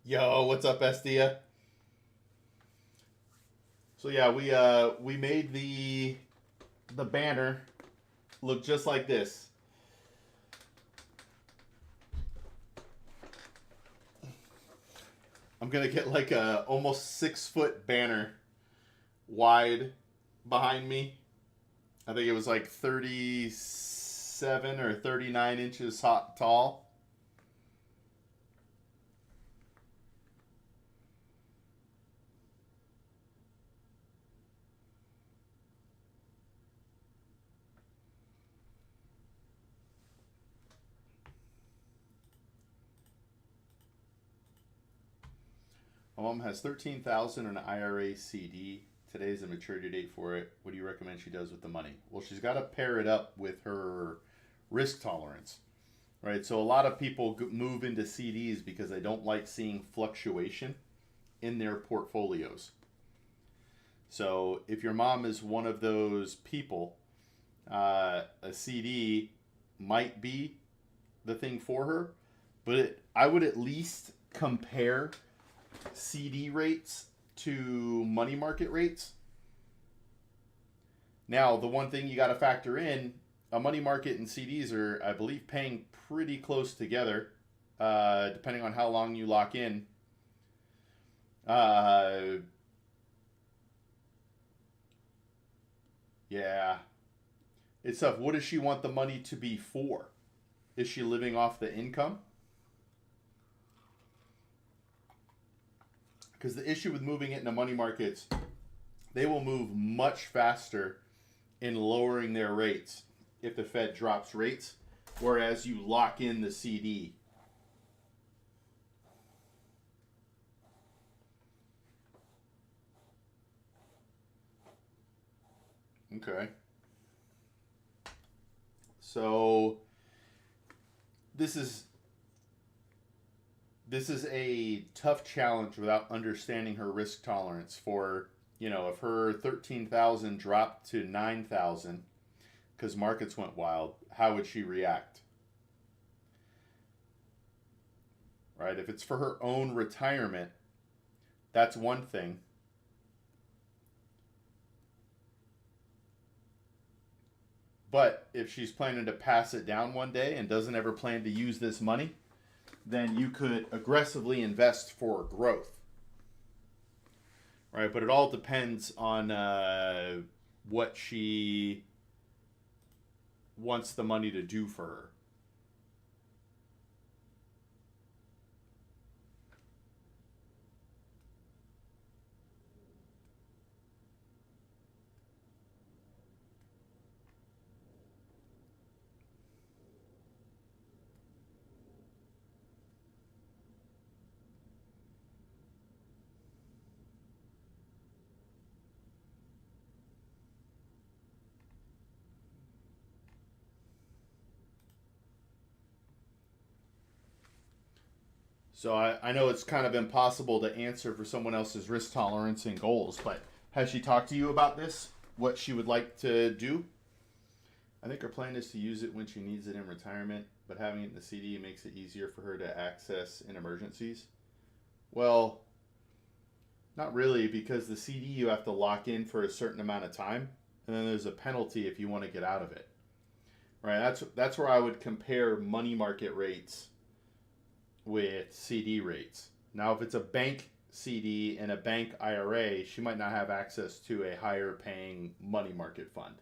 Yo, what's up, Estia? So yeah, we made the banner look just like this. I'm gonna get like a almost 6 foot banner wide behind me. I think it was like 37 or 39 inches tall. My mom has 13,000 in an IRA CD. Today's the maturity date for it. What do you recommend she does with the money? Well, she's got to pair it up with her risk tolerance, right? So a lot of people move into CDs because they don't like seeing fluctuation in their portfolios. So if your mom is one of those people, a CD might be the thing for her, but I would at least compare CD rates to money market rates. Now, the one thing you got to factor in, a money market and CDs are, I believe, paying pretty close together, depending on how long you lock in. Uh, yeah, it's tough. What does she want the money to be for? Is she living off the income? Because the issue with moving it into money markets, they will move much faster in lowering their rates if the Fed drops rates, whereas you lock in the CD. Okay. So this is this is a tough challenge without understanding her risk tolerance for, if her 13,000 dropped to 9,000 because markets went wild, how would she react? Right? If it's for her own retirement, that's one thing. But if she's planning to pass it down one day and doesn't ever plan to use this money, then you could aggressively invest for growth. Right? But it all depends on what she wants the money to do for her. So I know it's kind of impossible to answer for someone else's risk tolerance and goals, but has she talked to you about this? What she would like to do? I think her plan is to use it when she needs it in retirement, but having it in the CD makes it easier for her to access in emergencies. Well, not really, because the CD you have to lock in for a certain amount of time, and then there's a penalty if you want to get out of it. Right? That's where I would compare money market rates with CD rates. Now, if it's a bank CD and a bank IRA, she might not have access to a higher paying money market fund.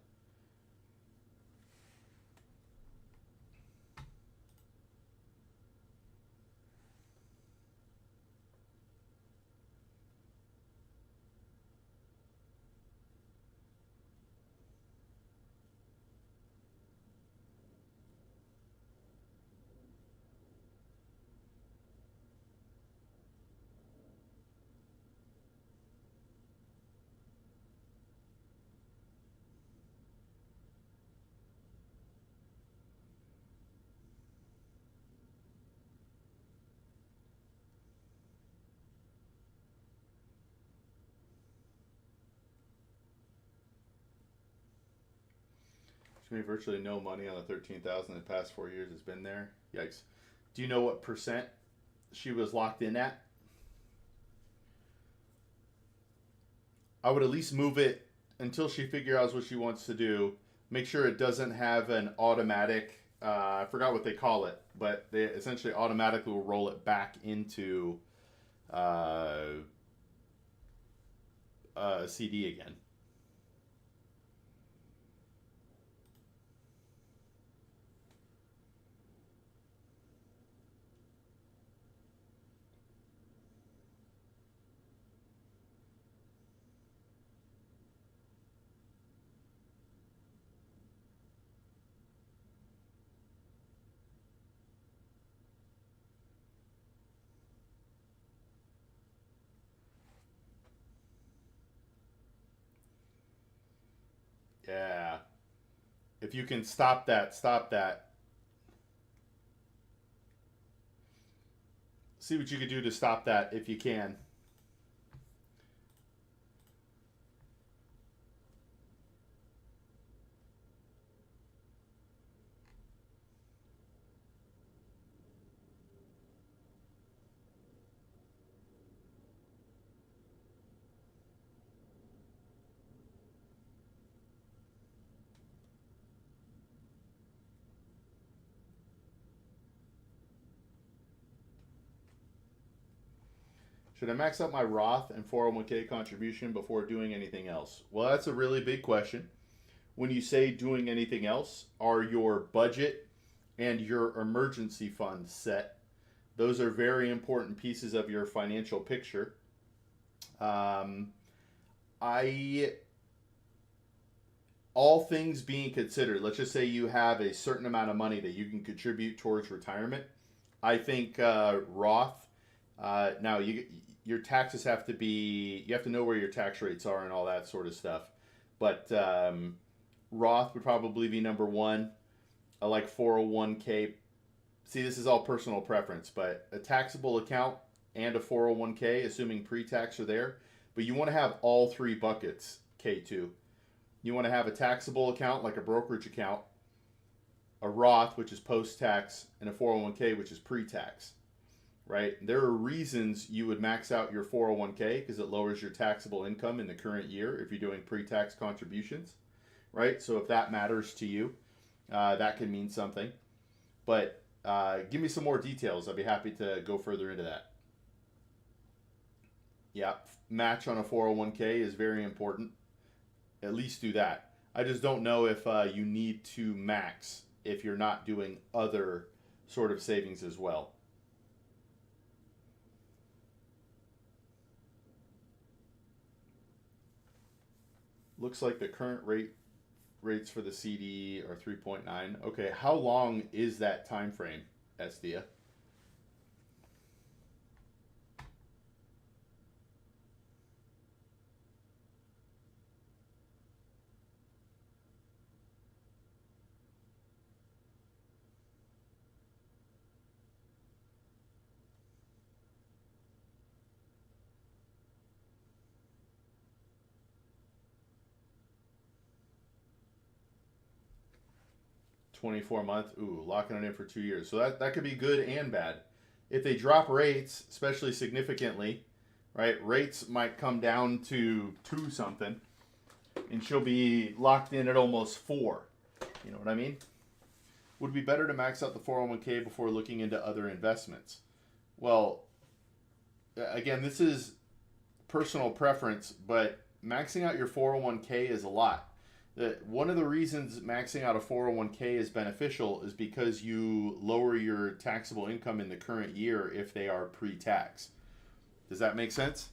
She made virtually no money on the 13,000 in the past 4 years. It's been there. Yikes. Do you know what percent she was locked in at? I would at least move it until she figures out what she wants to do. Make sure it doesn't have an automatic. I forgot what they call it, but they essentially automatically will roll it back into uh, a CD again. Yeah. If you can stop that, stop that. See what you can do to stop that if you can. Should I max out my Roth and 401k contribution before doing anything else? Well, that's a really big question. When you say doing anything else, are your budget and your emergency fund set? Those are very important pieces of your financial picture. Um, I, all things being considered, let's just say you have a certain amount of money that you can contribute towards retirement. I think Roth. Now your taxes have to be. You have to know where your tax rates are and all that sort of stuff. But Roth would probably be number one. I like 401k. See, this is all personal preference, but a taxable account and a 401k, assuming pre-tax are there. But you want to have all three buckets, K2. You want to have a taxable account like a brokerage account, a Roth, which is post-tax, and a 401k, which is pre-tax, right? There are reasons you would max out your 401k because it lowers your taxable income in the current year if you're doing pre-tax contributions, right? So if that matters to you, that can mean something. But give me some more details. I'd be happy to go further into that. Yeah, match on a 401k is very important. At least do that. I just don't know if you need to max if you're not doing other sort of savings as well. Looks like the current rates for the CD are 3.9. Okay, how long is that time frame, Estia? 24 month. Ooh, locking it in for 2 years. So that could be good and bad. If they drop rates, especially significantly, right? Rates might come down to two something, and she'll be locked in at almost four. You know what I mean? Would it be better to max out the 401k before looking into other investments? Well, again, this is personal preference, but maxing out your 401k is a lot. One of the reasons maxing out a 401k is beneficial is because you lower your taxable income in the current year if they are pre-tax. Does that make sense?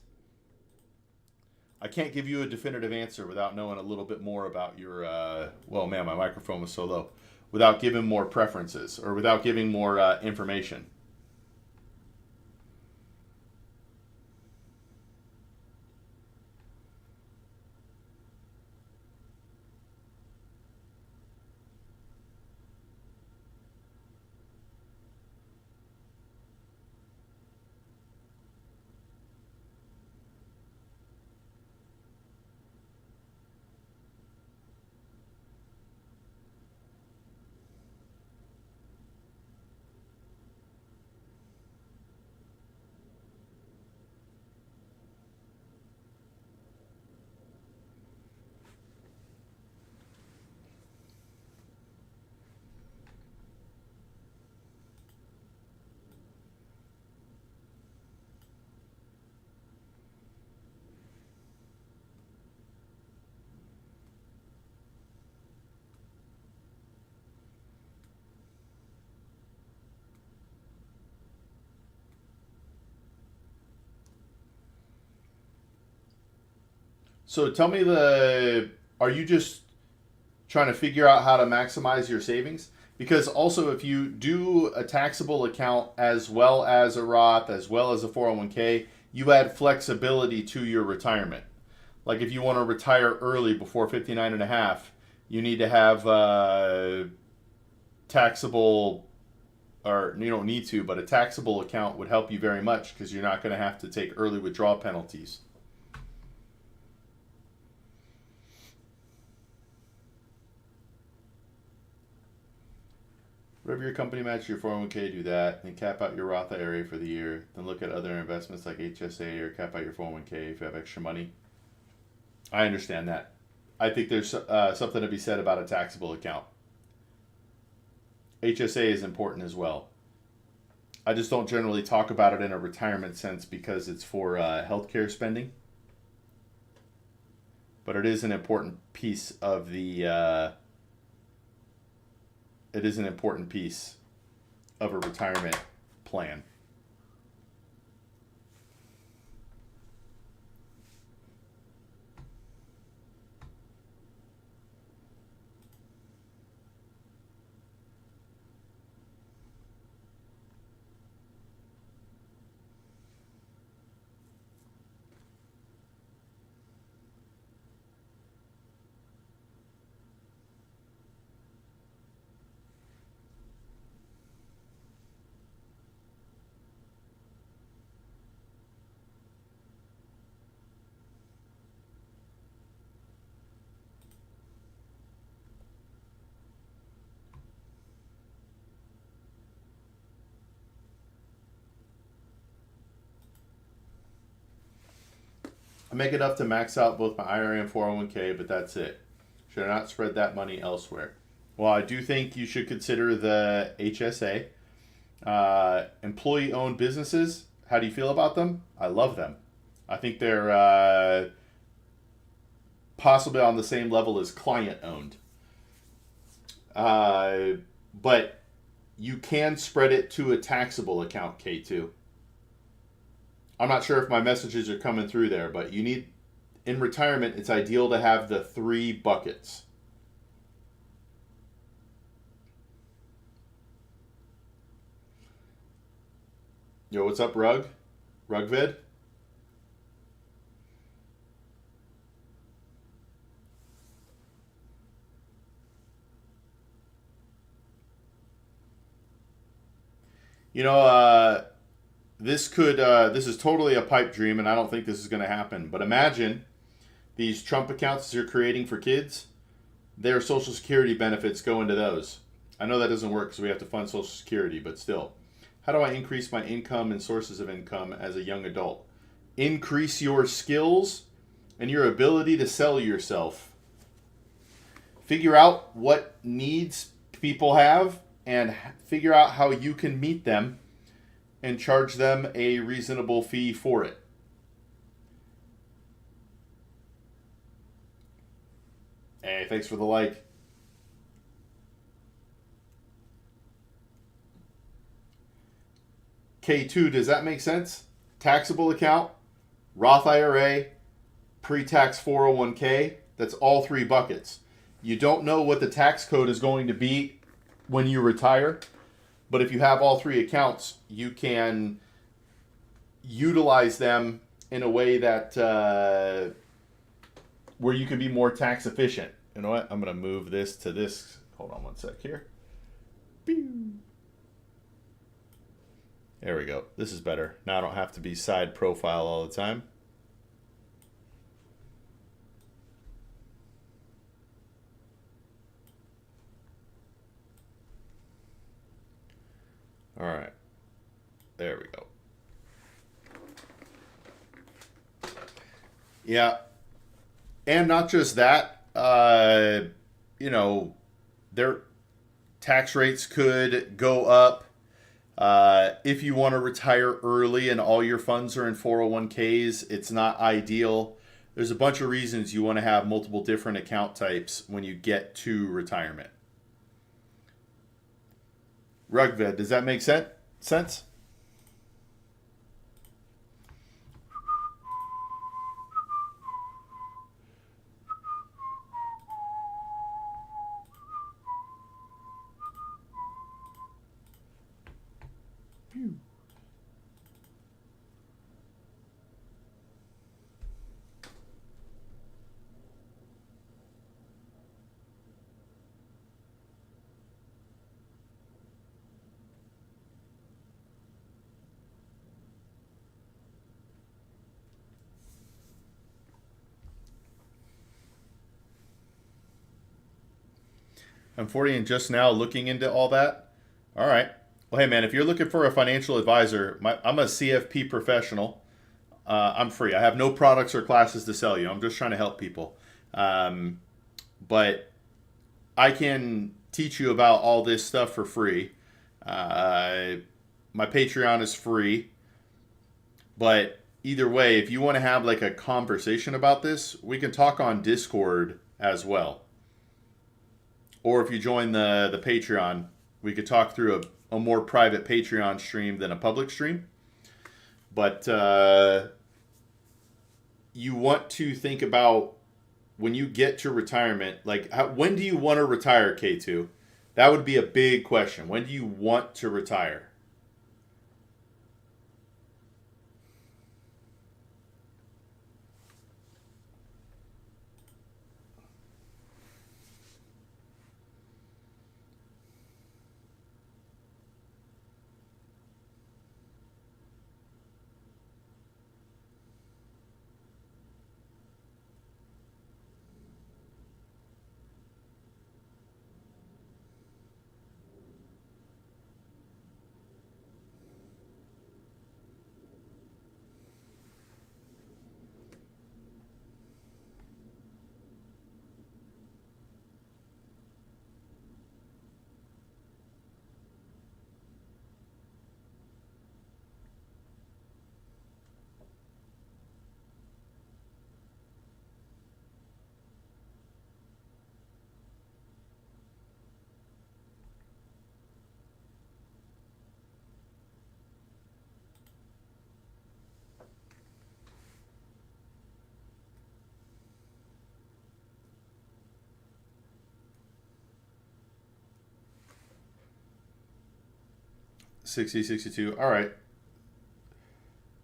I can't give you a definitive answer without knowing a little bit more about your. Well, man, my microphone was so low. Without giving more preferences or without giving more information. So tell me are you just trying to figure out how to maximize your savings? Because also, if you do a taxable account as well as a Roth, as well as a 401k, you add flexibility to your retirement. Like if you want to retire early before 59 and a half, you need to have taxable, or you don't need to, but a taxable account would help you very much because you're not going to have to take early withdrawal penalties. Whatever your company matches your 401k, do that. Then cap out your Roth IRA for the year. Then look at other investments like HSA or cap out your 401k if you have extra money. I understand that. I think there's something to be said about a taxable account. HSA is important as well. I just don't generally talk about it in a retirement sense because it's for healthcare spending. But it is an important piece of the. It is an important piece of a retirement plan. I make enough to max out both my IRA and 401k, but that's it. Should I not spread that money elsewhere? Well, I do think you should consider the HSA. Employee owned businesses, how do you feel about them? I love them. I think they're possibly on the same level as client owned. But you can spread it to a taxable account, K2. I'm not sure if my messages are coming through there, but you need, in retirement, it's ideal to have the 3 buckets. Yo, what's up, Rugvid? You know, this is totally a pipe dream, and I don't think this is going to happen. But imagine these Trump accounts you're creating for kids, their Social Security benefits go into those. I know that doesn't work because we have to fund Social Security, but still. How do I increase my income and sources of income as a young adult? Increase your skills and your ability to sell yourself. Figure out what needs people have and figure out how you can meet them and charge them a reasonable fee for it. Hey, thanks for the like. K2, does that make sense? Taxable account, Roth IRA, pre-tax 401k, that's all 3 buckets. You don't know what the tax code is going to be when you retire, but if you have all 3 accounts, you can utilize them in a way that where you can be more tax efficient. You know what? I'm going to move this to this. Hold on one sec here. There we go. This is better. Now I don't have to be side profile all the time. All right. There we go. Yeah. And not just that, you know, their tax rates could go up. If you want to retire early and all your funds are in 401ks, it's not ideal. There's a bunch of reasons you want to have multiple different account types when you get to retirement. Rugvid, does that make sense? I'm 40 and just now looking into all that. All right. Well, hey, man, if you're looking for a financial advisor, I'm a CFP professional. I'm free. I have no products or classes to sell you. I'm just trying to help people. But I can teach you about all this stuff for free. My Patreon is free. But either way, if you want to have like a conversation about this, we can talk on Discord as well. Or if you join the Patreon, we could talk through a more private Patreon stream than a public stream. But you want to think about when you get to retirement, like when do you want to retire, K2? That would be a big question. When do you want to retire? $60, $62. All right.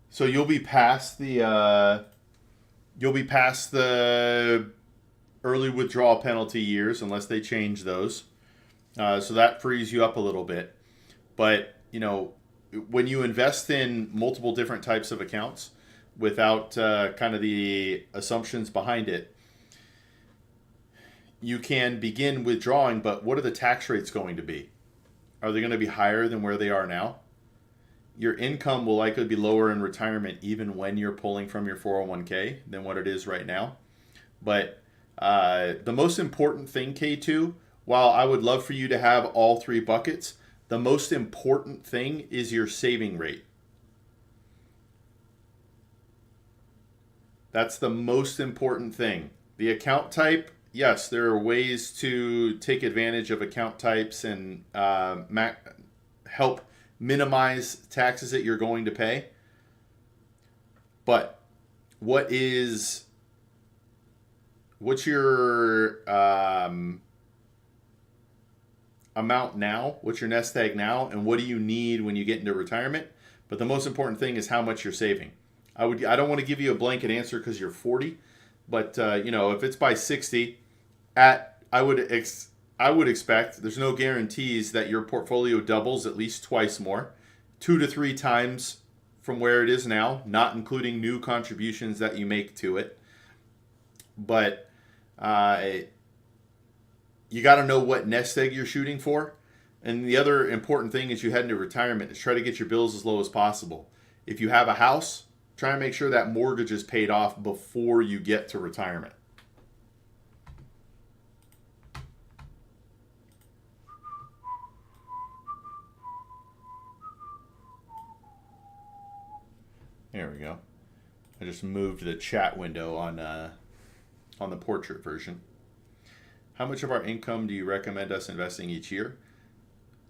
So you'll be past the early withdrawal penalty years unless they change those. So that frees you up a little bit. But when you invest in multiple different types of accounts without kind of the assumptions behind it, you can begin withdrawing. But what are the tax rates going to be? Are they going to be higher than where they are now? Your income will likely be lower in retirement even when you're pulling from your 401k than what it is right now. But the most important thing, K2, while I would love for you to have all three buckets, the most important thing is your saving rate. That's the most important thing. The account type, yes, there are ways to take advantage of account types and help minimize taxes that you're going to pay. But what's your amount now? What's your nest egg now? And what do you need when you get into retirement? But the most important thing is how much you're saving. I don't want to give you a blanket answer because you're 40, but if it's by 60, I would expect, there's no guarantees that your portfolio doubles at least twice more, 2 to 3 times from where it is now, not including new contributions that you make to it. But you got to know what nest egg you're shooting for. And the other important thing as you head into retirement is try to get your bills as low as possible. If you have a house, try and make sure that mortgage is paid off before you get to retirement. There we go. I just moved the chat window on the portrait version. How much of our income do you recommend us investing each year?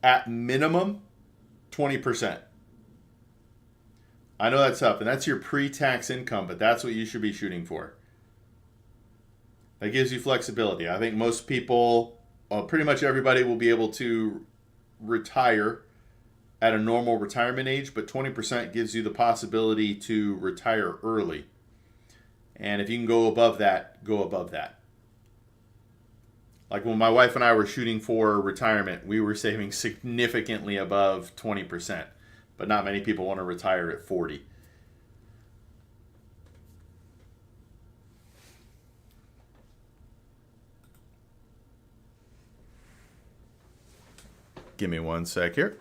At minimum, 20%. I know that's up, and that's your pre-tax income, but that's what you should be shooting for. That gives you flexibility. I think most people, pretty much everybody, will be able to retire at a normal retirement age, but 20% gives you the possibility to retire early. And if you can go above that, go above that. Like when my wife and I were shooting for retirement, we were saving significantly above 20%. But not many people want to retire at 40. Give me one sec here.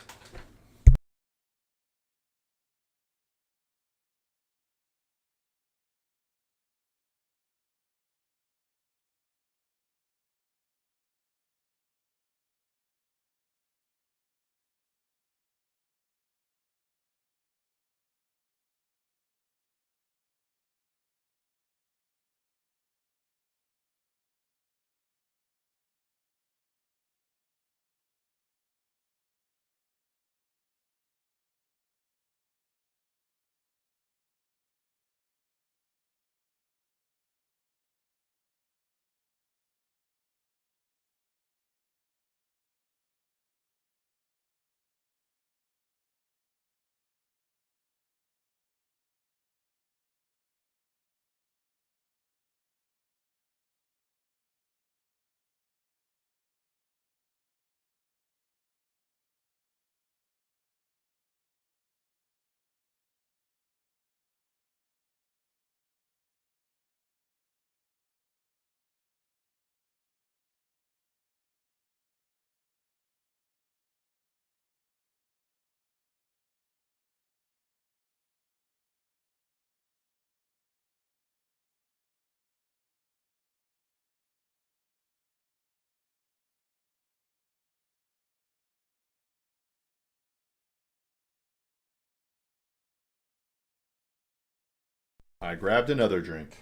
I grabbed another drink.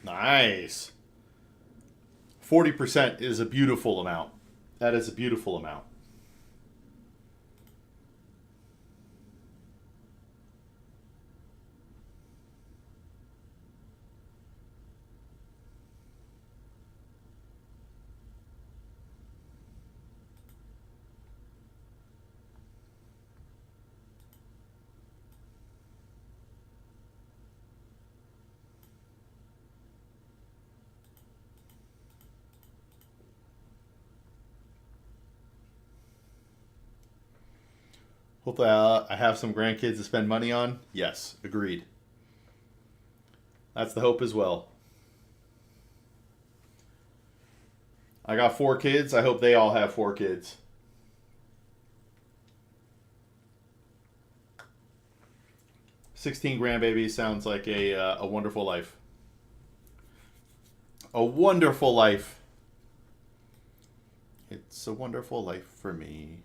Nice. 40% is a beautiful amount. That is a beautiful amount. Hopefully, I have some grandkids to spend money on. Yes, agreed. That's the hope as well. I got 4 kids. I hope they all have 4 kids. 16 grandbabies sounds like a wonderful life. A wonderful life. It's a wonderful life for me.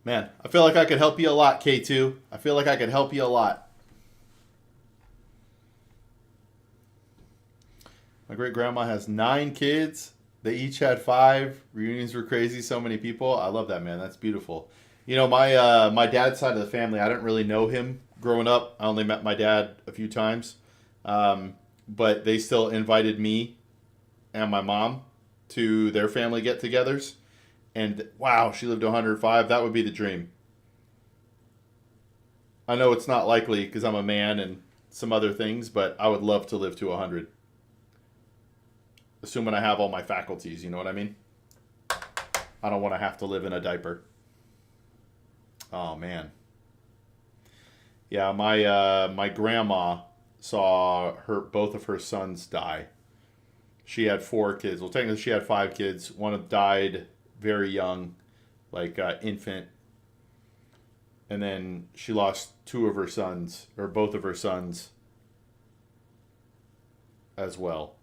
Man, I feel like I could help you a lot, K2. I feel like I could help you a lot. My great grandma has 9 kids. They each had 5. Reunions were crazy. So many people. I love that, man. That's beautiful. You know, my dad's side of the family. I didn't really know him growing up. I only met my dad a few times, but they still invited me and my mom to their family get-togethers. And wow, she lived to 105. That would be the dream. I know it's not likely because I'm a man and some other things, but I would love to live to 100. Assuming I have all my faculties, you know what I mean? I don't want to have to live in a diaper. Oh man. Yeah, my grandma saw both of her sons die. She had 4 kids. Well, technically she had 5 kids. One died very young, like infant, and then she lost 2 of her sons, or both of her sons, as well.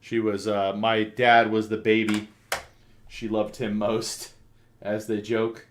She was my dad was the baby. She loved him most, as they joke.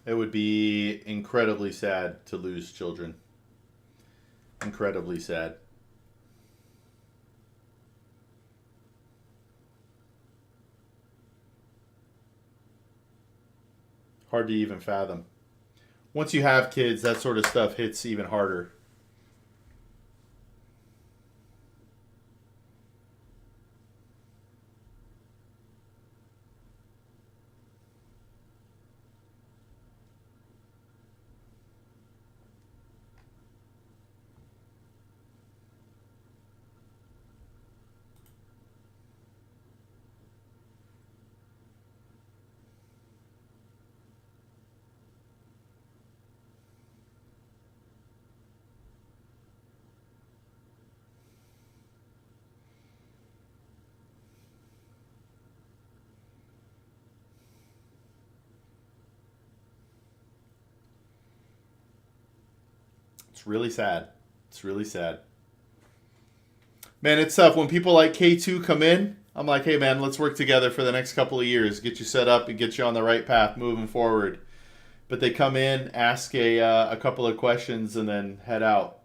It would be incredibly sad to lose children. Incredibly sad. Hard to even fathom. Once you have kids, that sort of stuff hits even harder. It's really sad. It's really sad. Man, it's tough when people like K2 come in. I'm like, hey man, let's work together for the next couple of years, get you set up and get you on the right path moving forward. But they come in, ask a couple of questions, and then head out.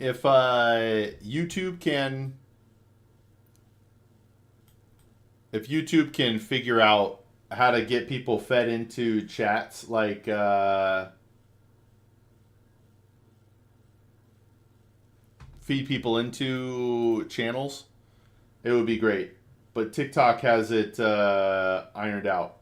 If YouTube can, if YouTube can figure out how to get people fed into chats, like feed people into channels, it would be great. But TikTok has it ironed out.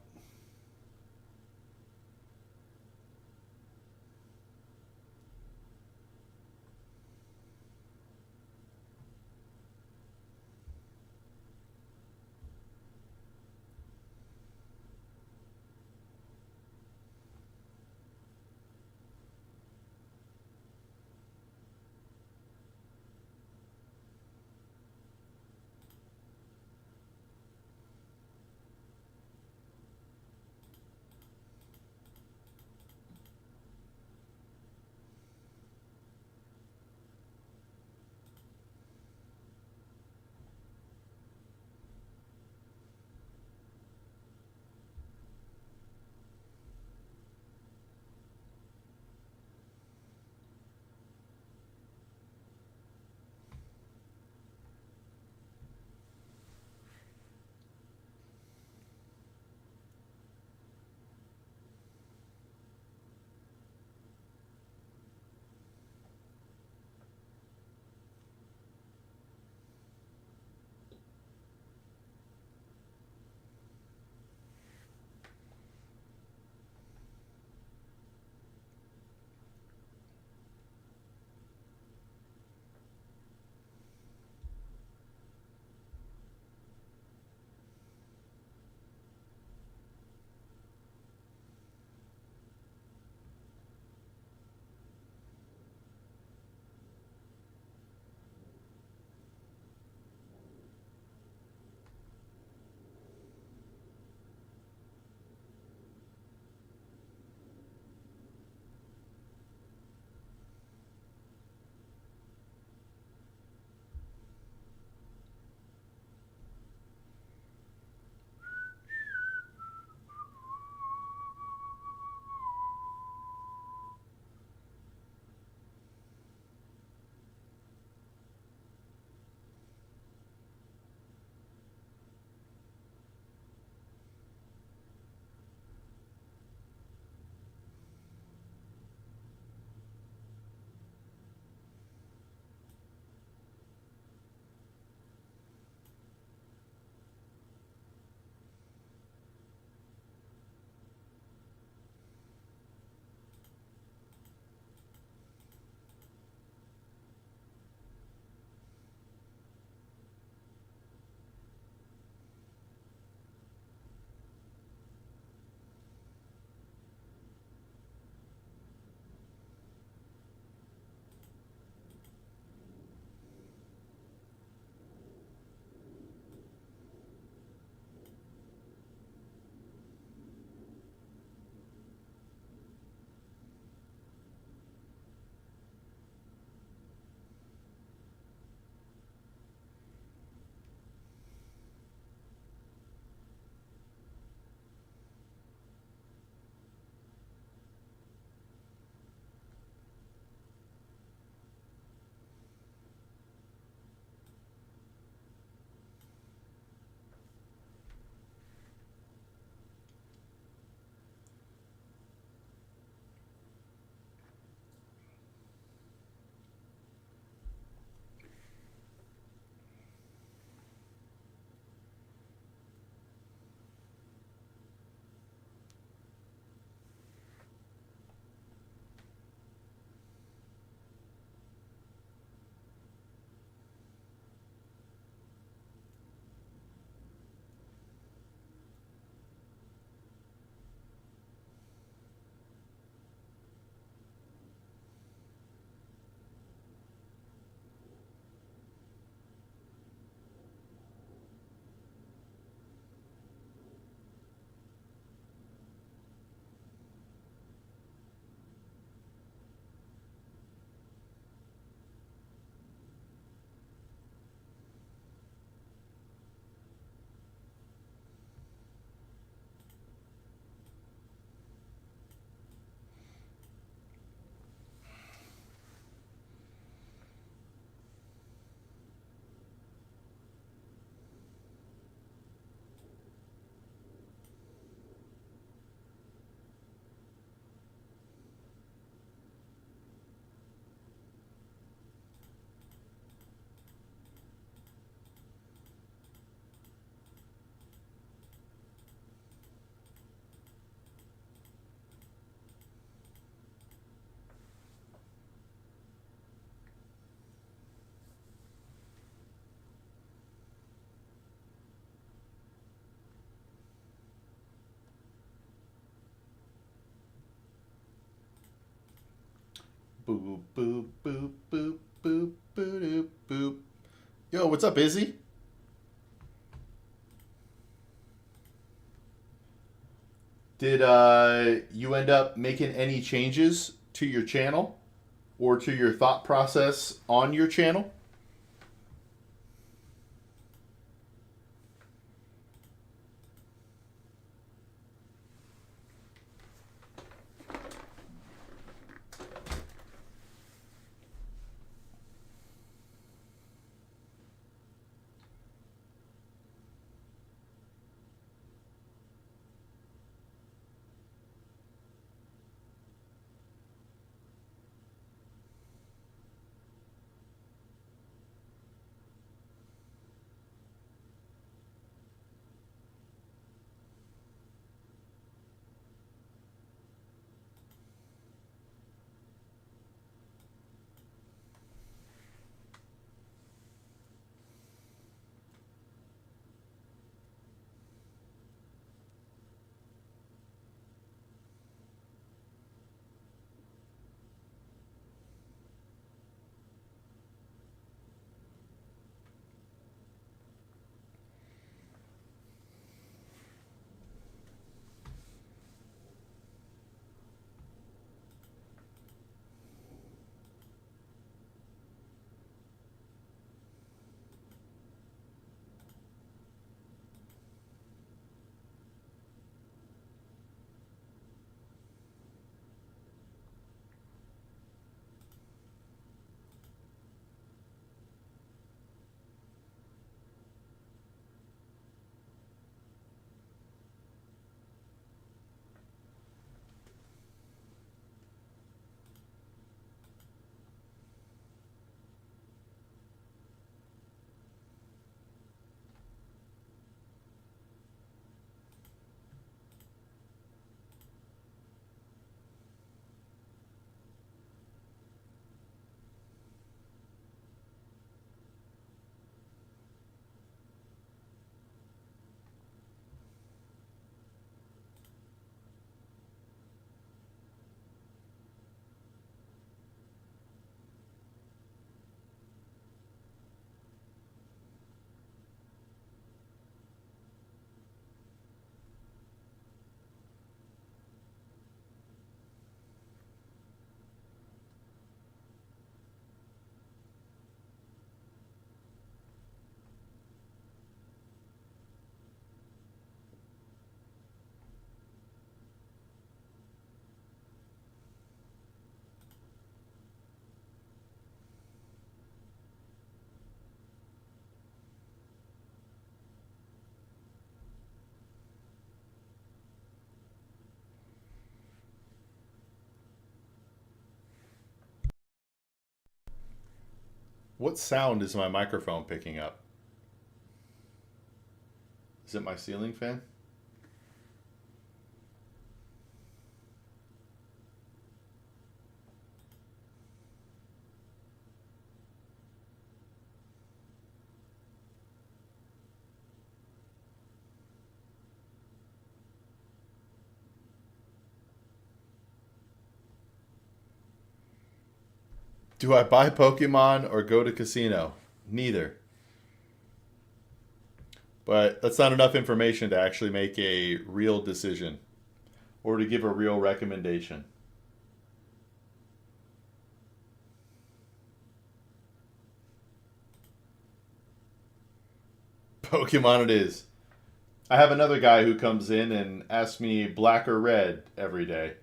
Boop, boop, boop, boop, boop, boop, boop. Yo, what's up, Izzy? Did you end up making any changes to your channel or to your thought process on your channel? What sound is my microphone picking up? Is it my ceiling fan? Do I buy Pokemon or go to casino? Neither. But that's not enough information to actually make a real decision or to give a real recommendation. Pokemon it is. I have another guy who comes in and asks me black or red every day.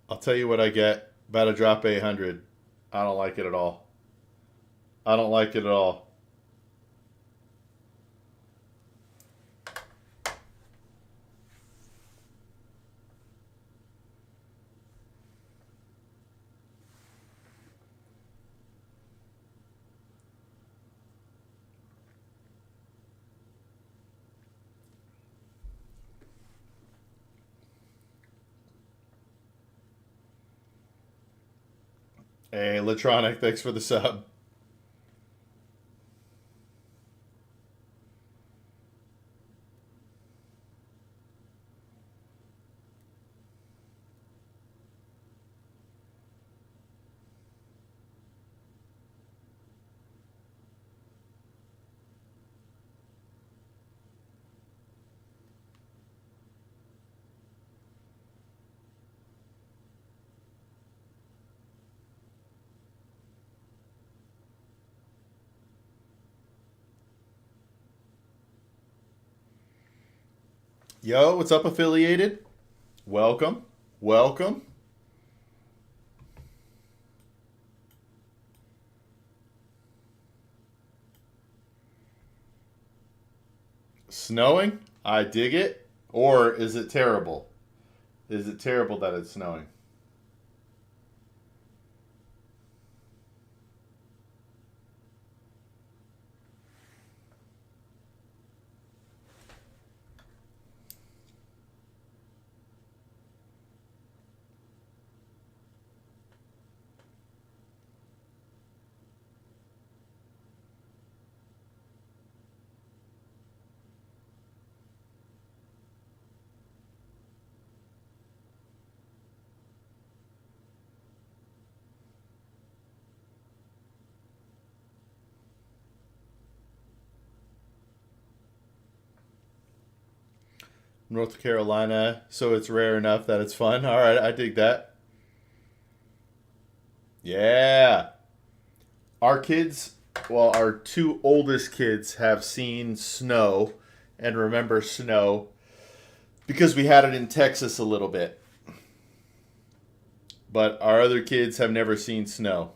I'll tell you what I get. About a drop 800. I don't like it at all. I don't like it at all. Hey, Latronic, thanks for the sub. Yo, what's up, affiliated? Welcome. Welcome. Snowing? I dig it. Or is it terrible? Is it terrible that it's snowing? North Carolina, so it's rare enough that it's fun. All right, I dig that. Yeah. Our kids, well, our two oldest kids have seen snow and remember snow because we had it in Texas a little bit. But our other kids have never seen snow.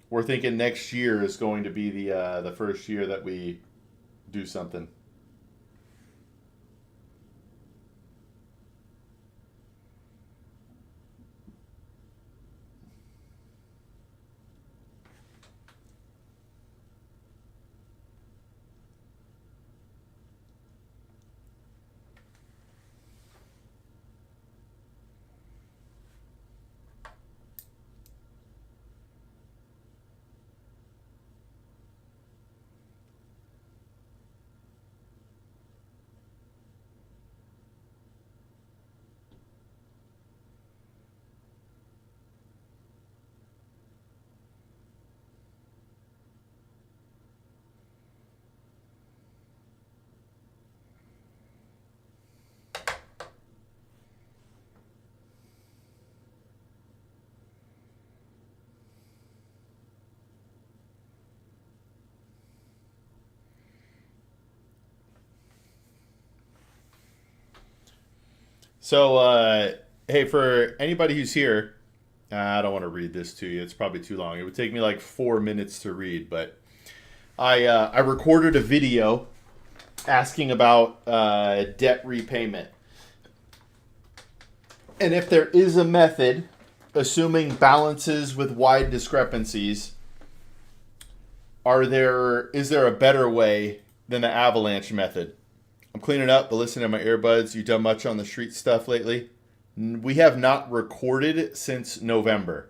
We're thinking next year is going to be the first year that we do something. So, hey, for anybody who's here, I don't want to read this to you. It's probably too long. It would take me like 4 minutes to read, but I recorded a video asking about debt repayment, and if there is a method, assuming balances with wide discrepancies, is there a better way than the avalanche method? I'm cleaning up, but listening to my earbuds. You done much on the street stuff lately? We have not recorded since November.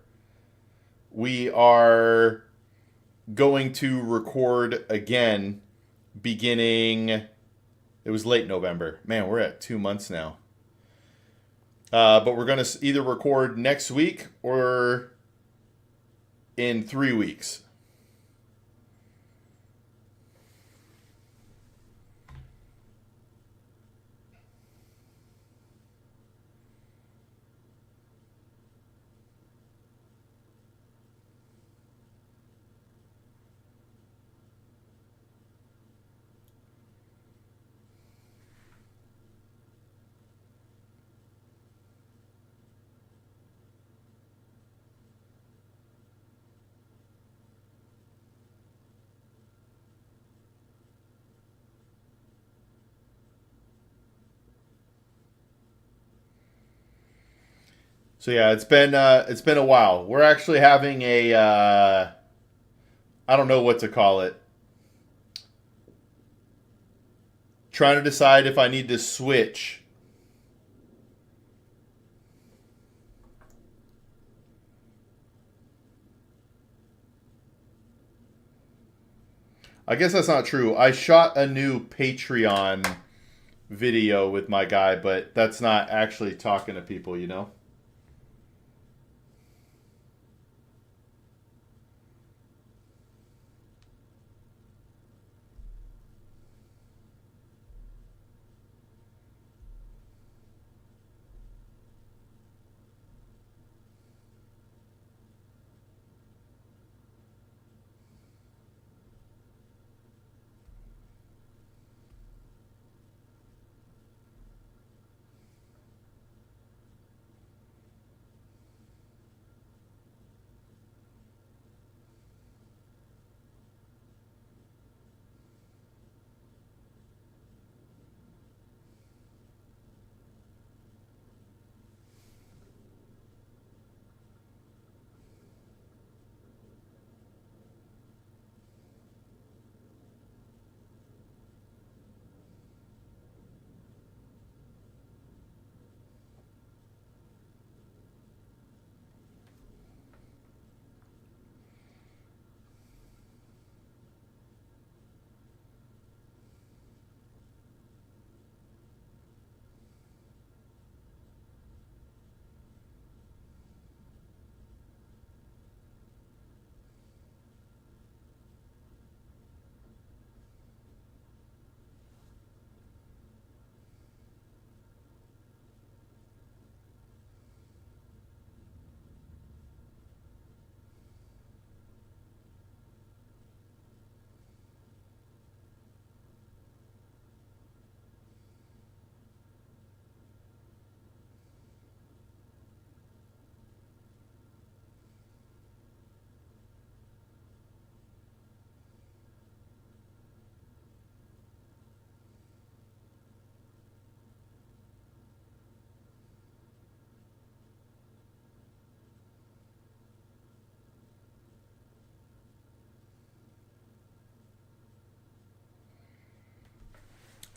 We are going to record again beginning. It was late November. Man, we're at 2 months now. But we're going to either record next week or in 3 weeks. So yeah, it's been a while. We're actually having a I don't know what to call it. Trying to decide if I need to switch. I guess that's not true. I shot a new Patreon video with my guy, but that's not actually talking to people, you know?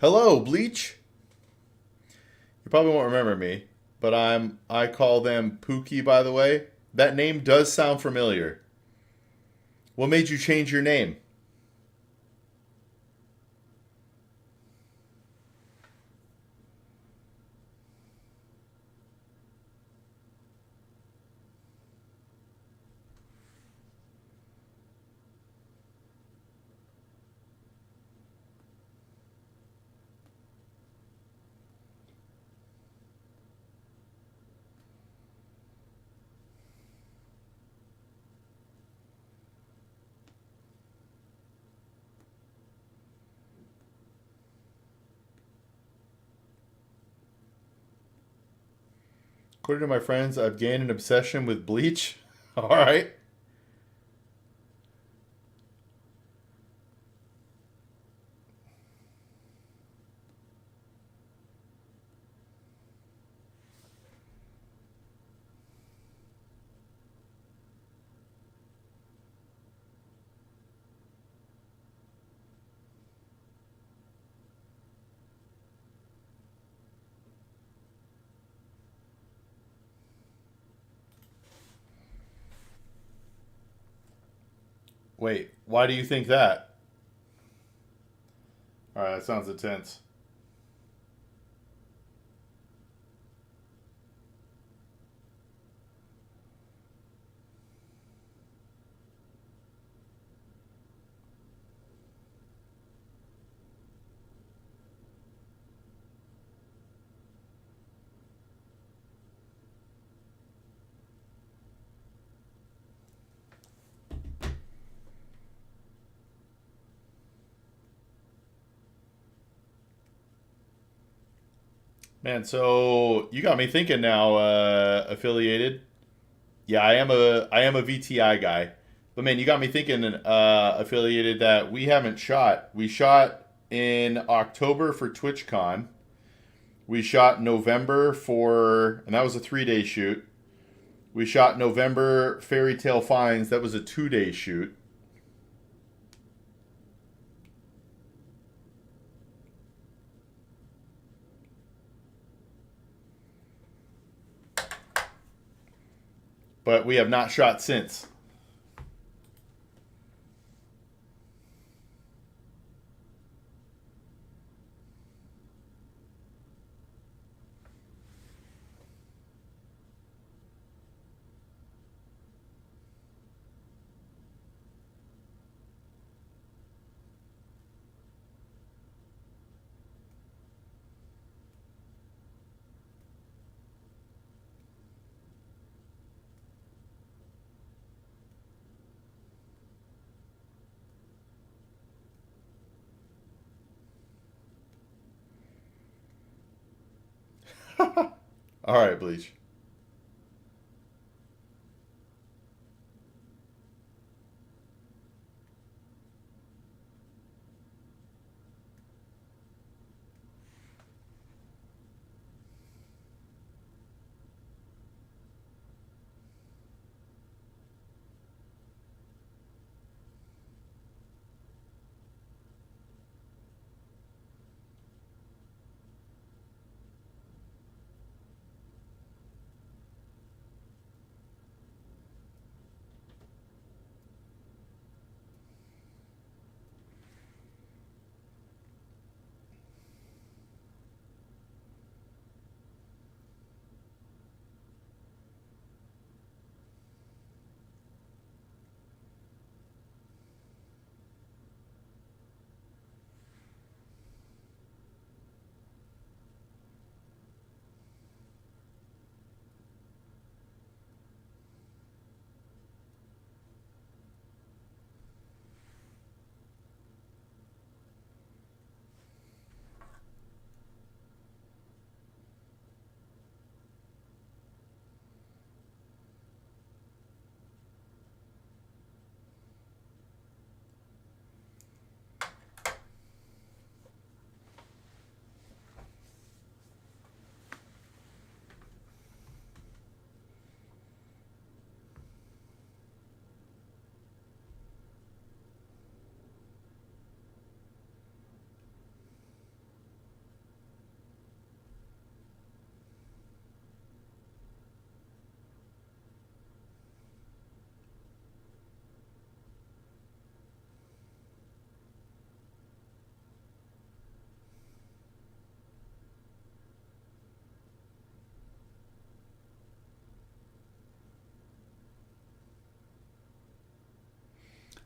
Hello, Bleach. You probably won't remember me, but I call them Pookie, by the way. That name does sound familiar. What made you change your name? According to my friends, I've gained an obsession with Bleach. All right. Wait, why do you think that? All right, that sounds intense. Man, so you got me thinking now, affiliated. Yeah, I am a VTI guy. But man, you got me thinking, affiliated, that we haven't shot. We shot in October for TwitchCon. We shot November for, and that was a 3 day shoot. We shot November Fairy Tale Finds. That was a 2 day shoot. But we have not shot since. All right, Bleach.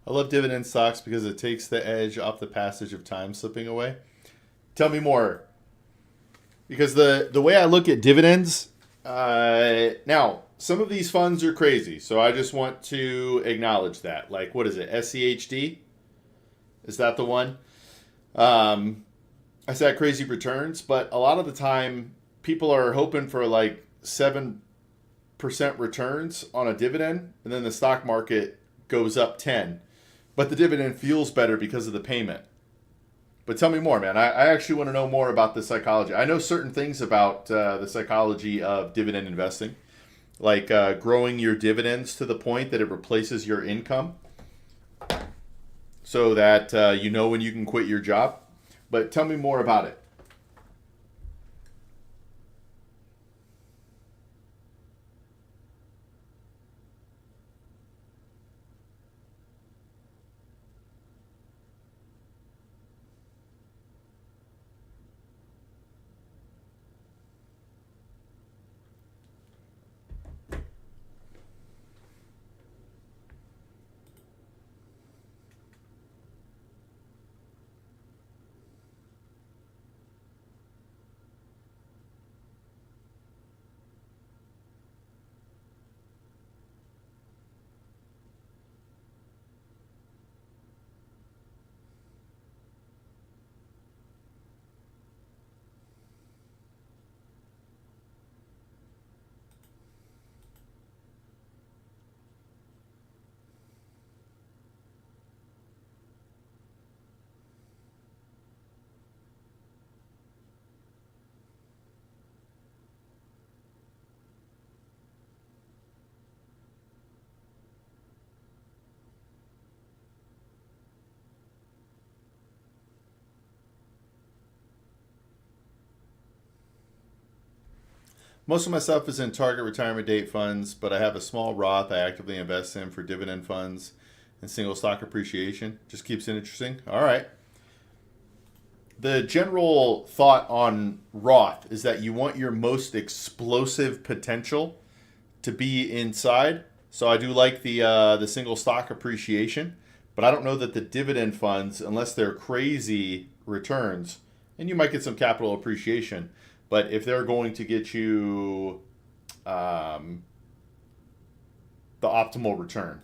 I love dividend stocks because it takes the edge off the passage of time slipping away. Tell me more. Because the way I look at dividends, now some of these funds are crazy, so I just want to acknowledge that. Like, what is it? SCHD? Is that the one? I said crazy returns, but a lot of the time people are hoping for like 7% returns on a dividend, and then the stock market goes up 10, but the dividend feels better because of the payment. But tell me more, man. I actually want to know more about the psychology. I know certain things about the psychology of dividend investing, like growing your dividends to the point that it replaces your income so that you know when you can quit your job. But tell me more about it. Most of my stuff is in target retirement date funds, but I have a small Roth I actively invest in for dividend funds and single stock appreciation. Just keeps it interesting. All right. The general thought on Roth is that you want your most explosive potential to be inside. So I do like the single stock appreciation, but I don't know that the dividend funds, unless they're crazy returns, and you might get some capital appreciation, but if they're going to get you um, the optimal return.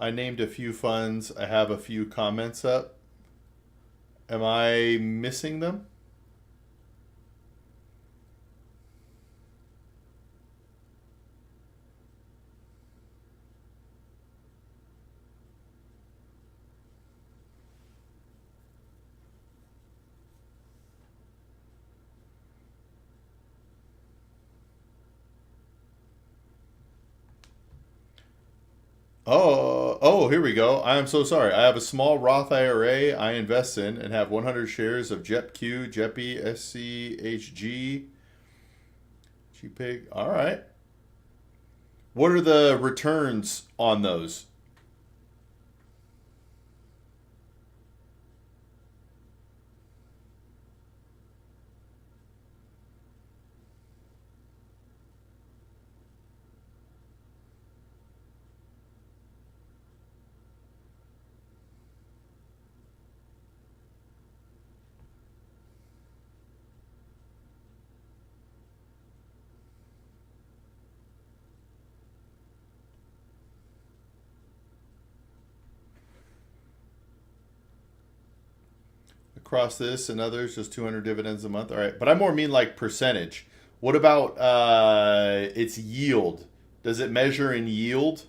I named a few funds. I have a few comments up. Am I missing them? Oh, here we go. I am so sorry. I have a small Roth IRA I invest in and have 100 shares of JEPQ, JEPI, SCHG, GPIG. All right. What are the returns on those? Across this and others, just 200 dividends a month. All right. But I more mean like percentage. What about its yield? Does it measure in yield?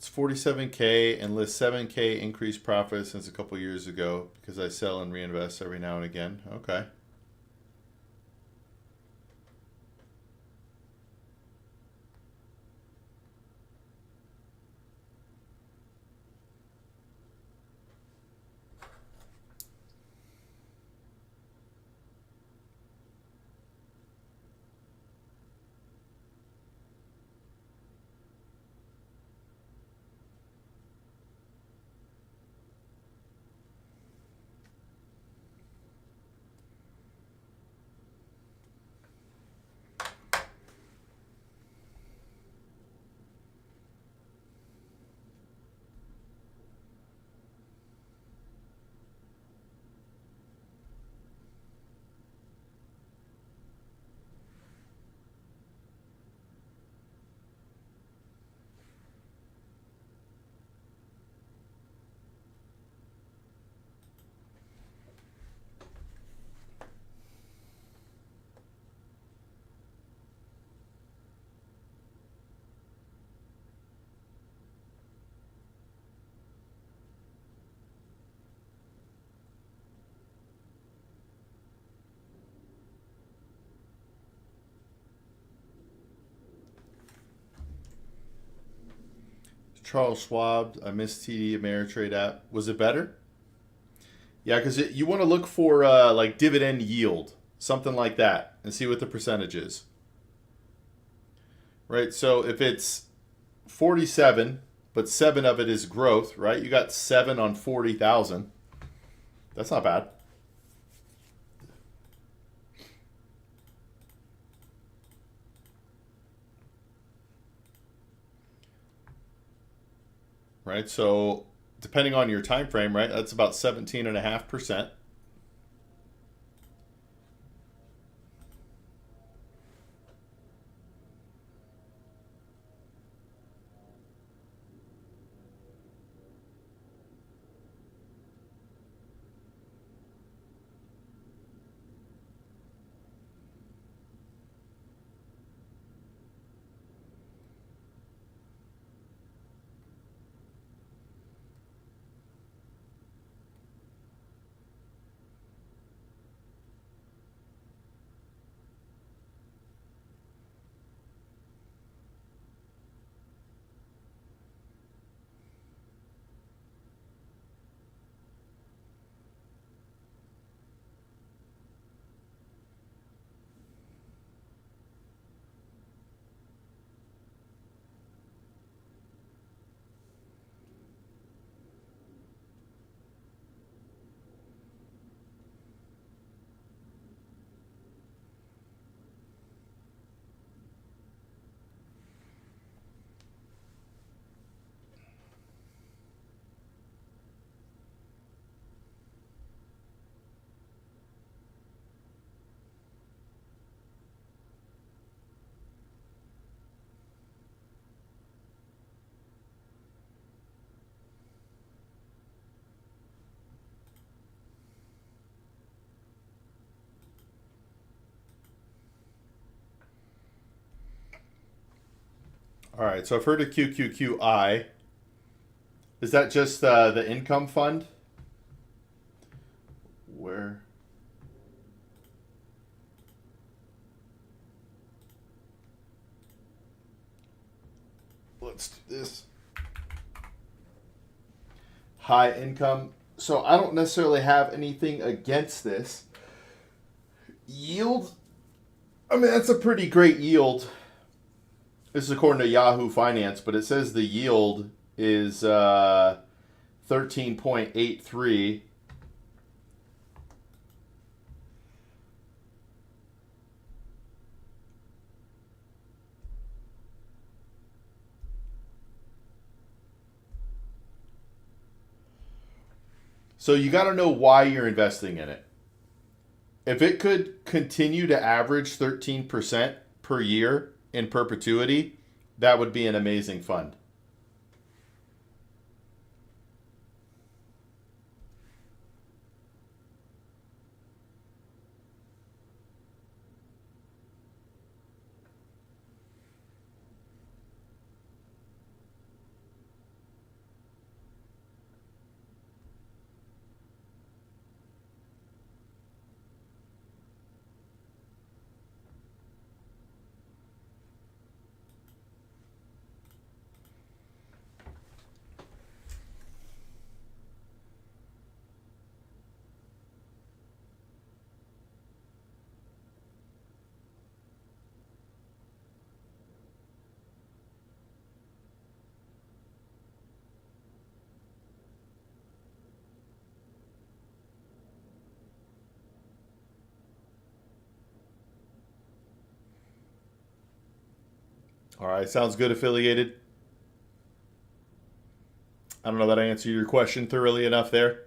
It's 47K and lists 7K increased profit since a couple years ago because I sell and reinvest every now and again. Okay. Charles Schwab, I missed TD Ameritrade app. Was it better? Yeah, because you want to look for like dividend yield, something like that, and see what the percentage is. Right? So if it's 47, but 7 of it is growth, right? You got 7 on 40,000. That's not bad. right? So depending on your time frame, right, that's about 17.5%. All right, so I've heard of QQQI. Is that just the income fund? Where? Let's do this. High income. So I don't necessarily have anything against this. Yield. I mean, that's a pretty great yield. This is according to Yahoo Finance, but it says the yield is 13.83. So you got to know why you're investing in it. If it could continue to average 13% per year in perpetuity, that would be an amazing fund. All right, sounds good, affiliated. I don't know that I answered your question thoroughly enough there.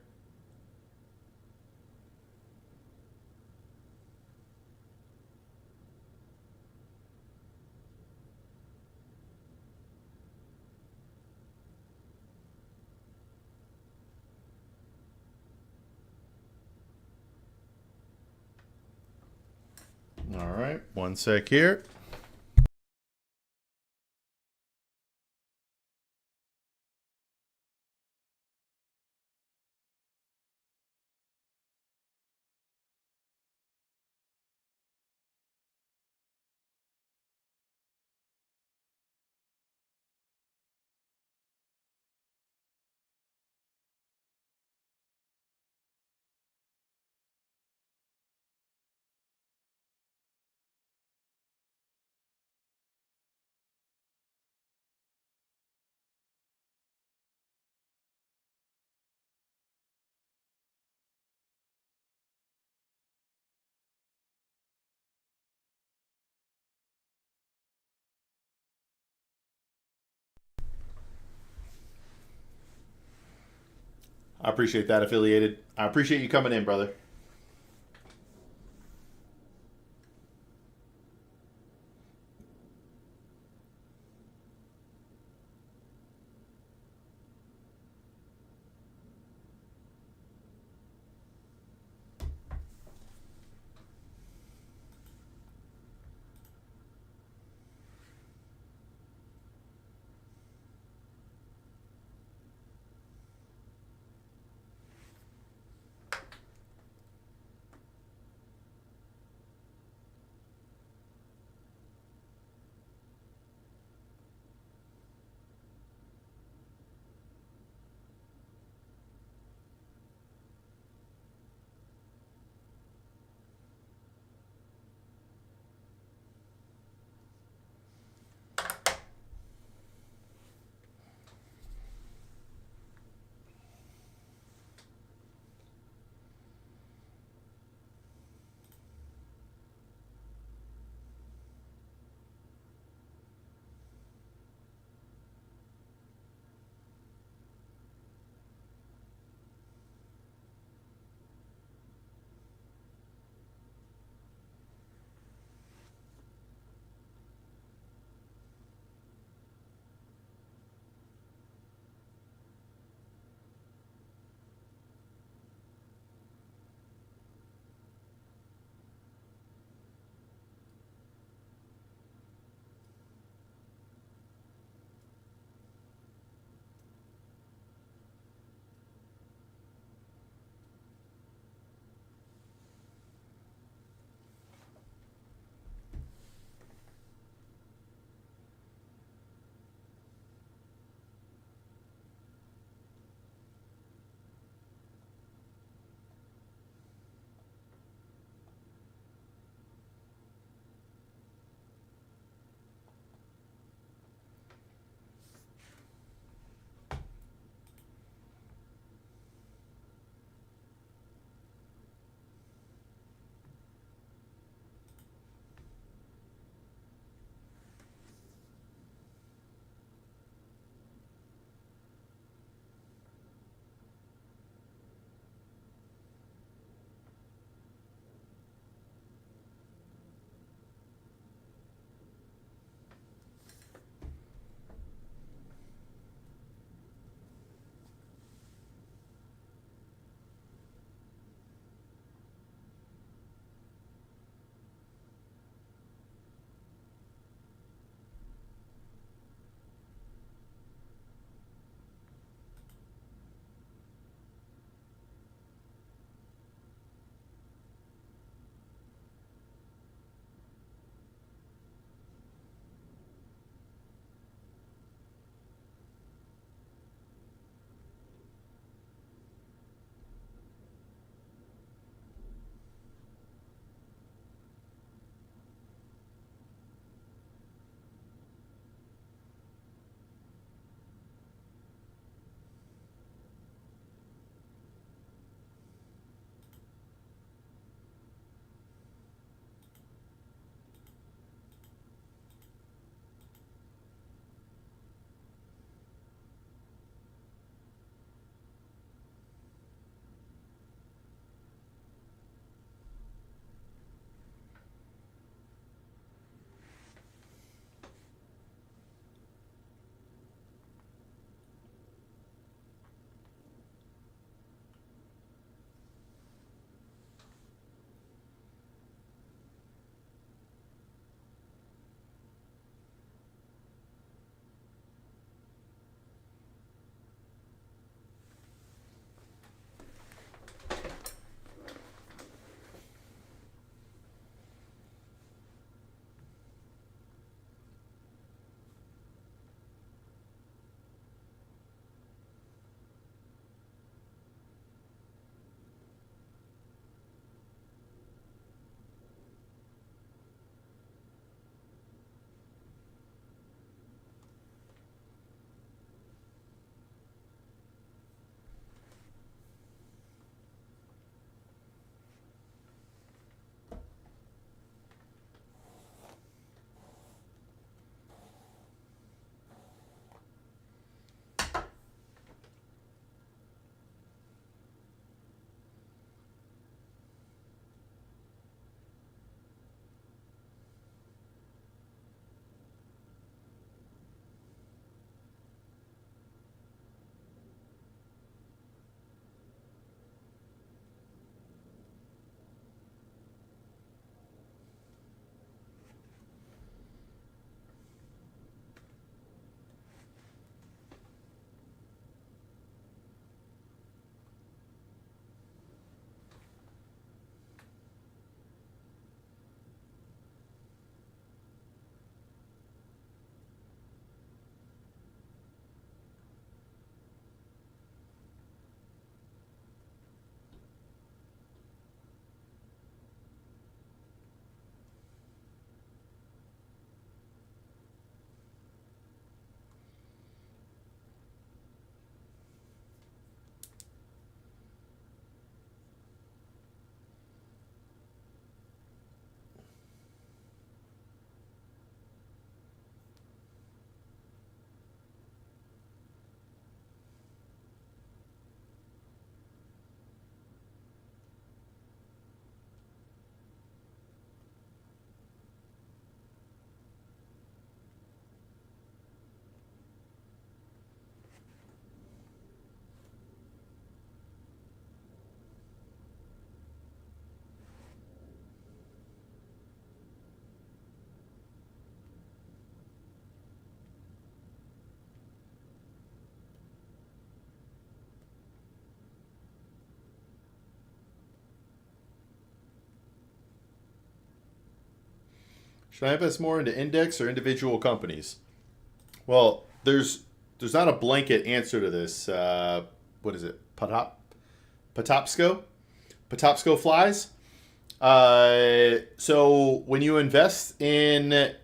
All right, one sec here. I appreciate that, Affiliated. I appreciate you coming in, brother. Should I invest more into index or individual companies? Well, there's not a blanket answer to this. What is it? Patapsco? Patapsco flies. So when you invest in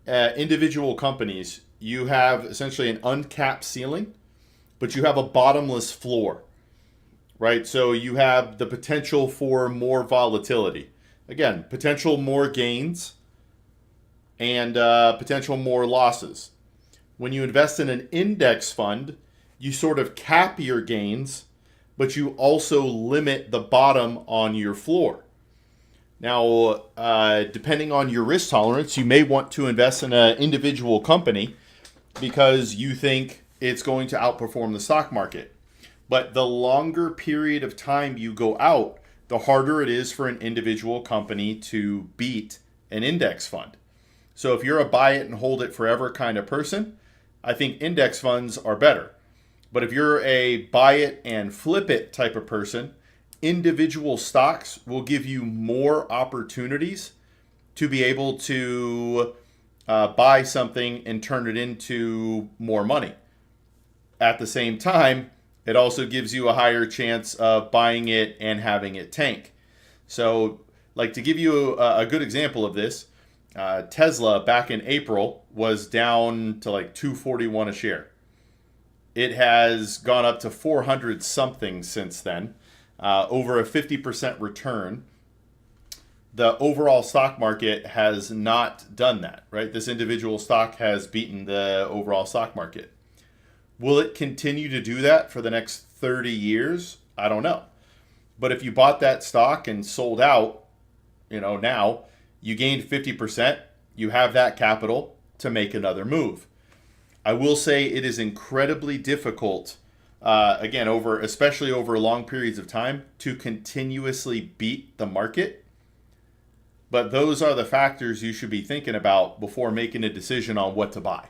individual companies, you have essentially an uncapped ceiling, but you have a bottomless floor, right? So you have the potential for more volatility. Again, potential more gains and potential more losses. When you invest in an index fund, you sort of cap your gains, but you also limit the bottom on your floor. Now, depending on your risk tolerance, you may want to invest in an individual company because you think it's going to outperform the stock market. But the longer period of time you go out, the harder it is for an individual company to beat an index fund. So if you're a buy it and hold it forever kind of person, I think index funds are better. But if you're a buy it and flip it type of person, individual stocks will give you more opportunities to be able to buy something and turn it into more money. At the same time, it also gives you a higher chance of buying it and having it tank. So, like to give you a good example of this, Tesla back in April was down to like 241 a share. It has gone up to 400 something since then, over a 50% return. The overall stock market has not done that, right? This individual stock has beaten the overall stock market. Will it continue to do that for the next 30 years? I don't know. But if you bought that stock and sold out, now you gained 50%, you have that capital to make another move. I will say it is incredibly difficult, again, especially over long periods of time, to continuously beat the market. But those are the factors you should be thinking about before making a decision on what to buy.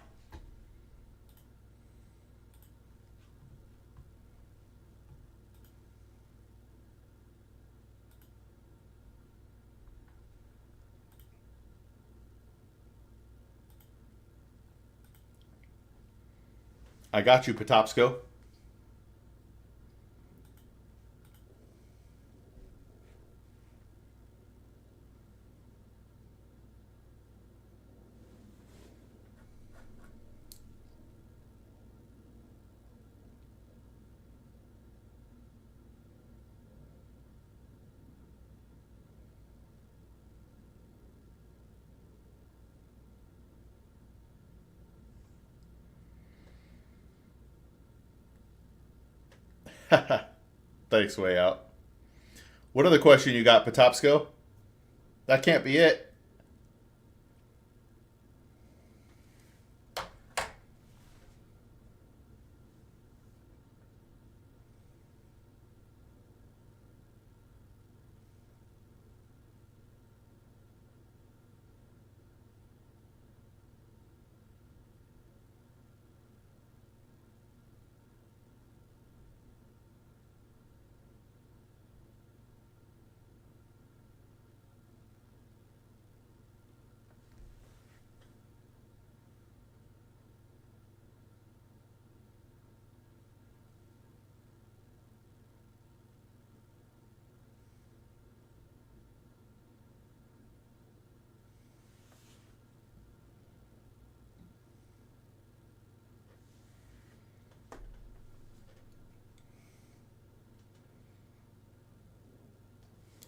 I got you, Patapsco. Thanks, way out. What other question you got, Patapsco? That can't be it.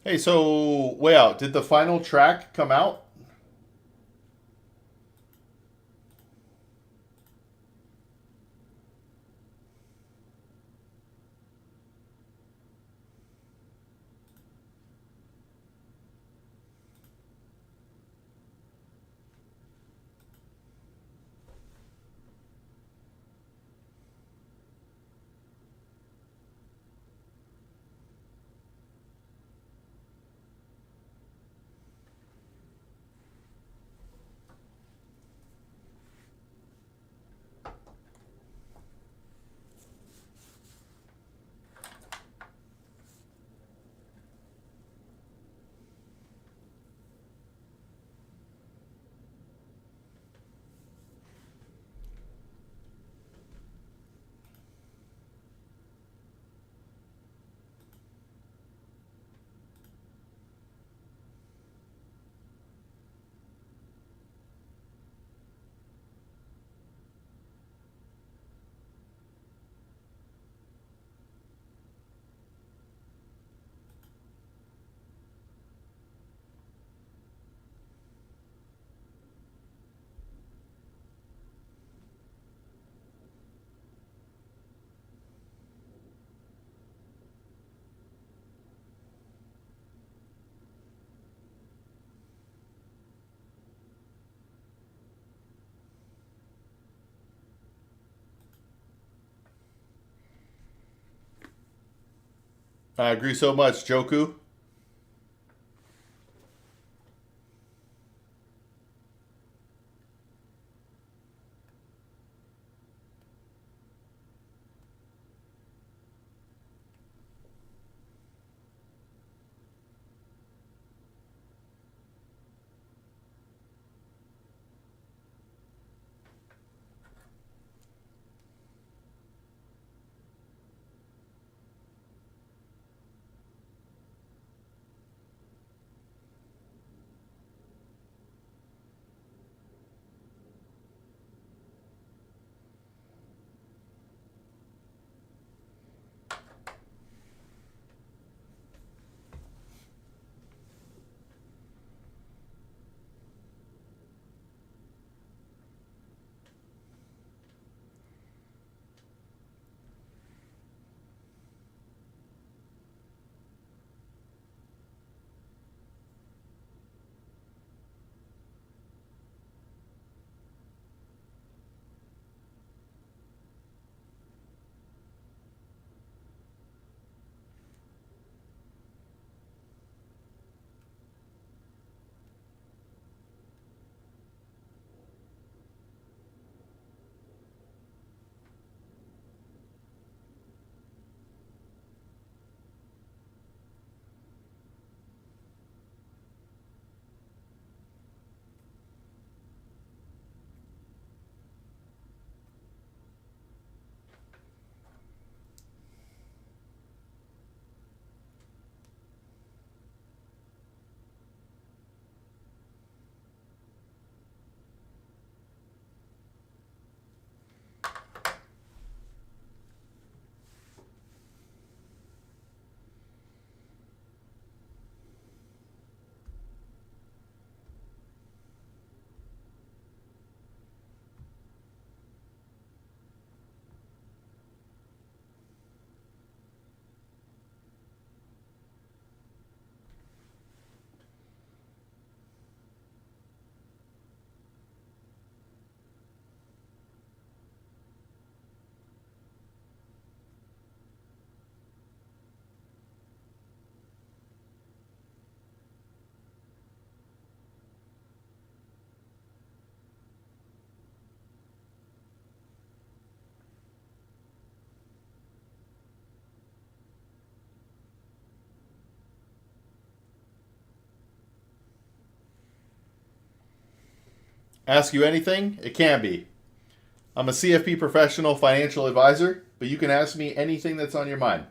Hey, so way out. Did the final track come out? I agree so much, Joku. Ask you anything? It can be. I'm a CFP professional financial advisor, but you can ask me anything that's on your mind.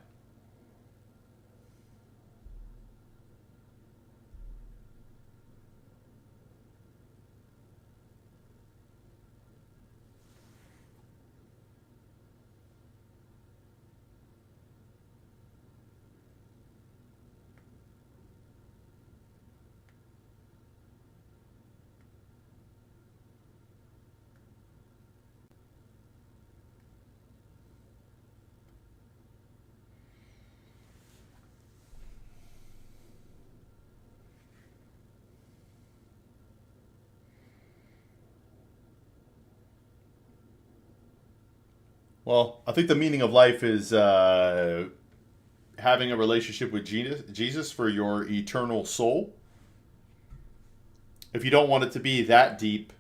Well, I think the meaning of life is having a relationship with Jesus for your eternal soul. If you don't want it to be that deep,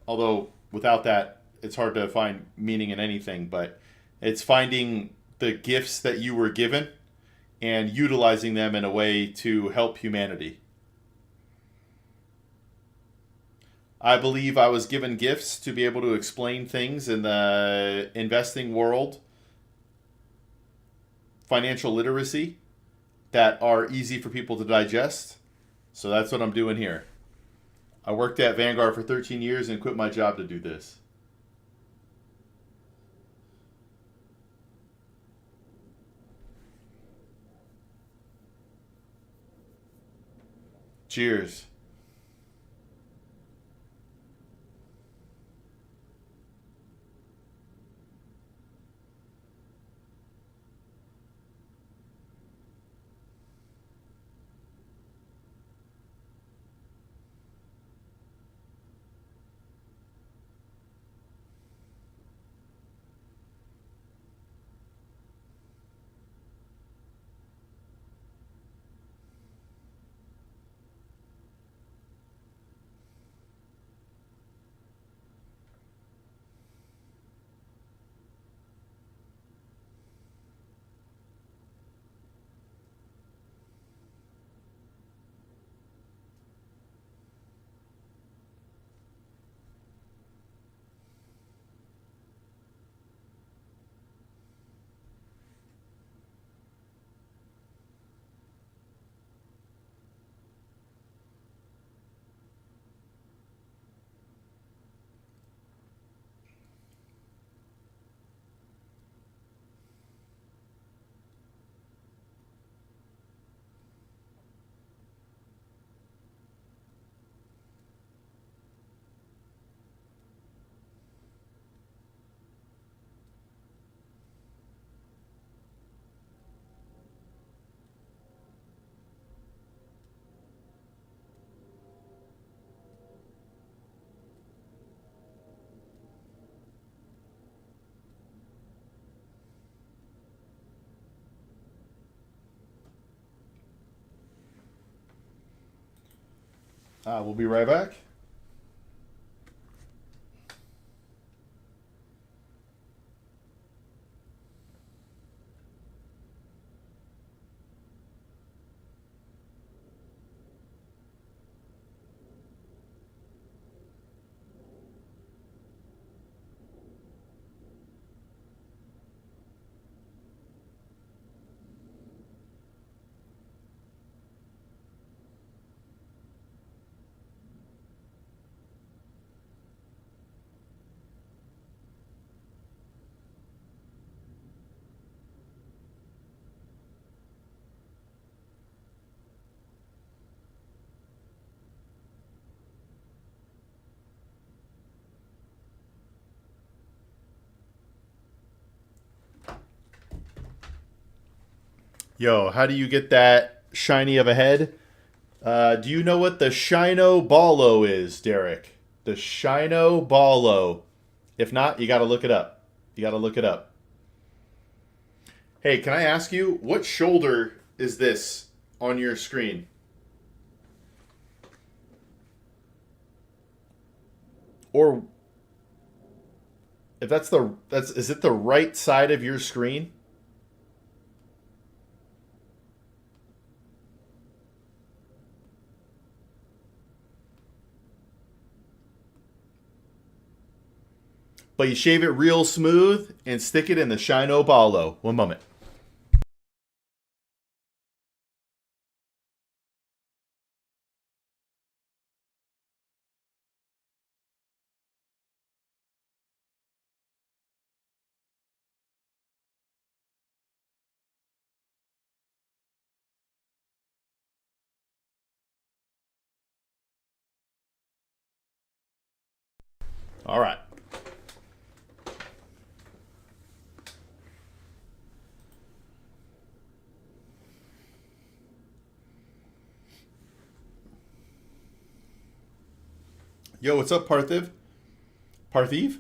although without that, it's hard to find meaning in anything, but it's finding the gifts that you were given and utilizing them in a way to help humanity. I believe I was given gifts to be able to explain things in the investing world, financial literacy, that are easy for people to digest. So that's what I'm doing here. I worked at Vanguard for 13 years and quit my job to do this. Cheers. We'll be right back. Yo, how do you get that shiny of a head? Do you know what the Shino Ballo is, Derek? The Shino Ballo. If not, you got to look it up. You got to look it up. Hey, can I ask you, what shoulder is this on your screen? Or if that's is it the right side of your screen? But you shave it real smooth and stick it in the Shino Ballo. One moment. All right. Yo, what's up, Parthiv? Parthiv?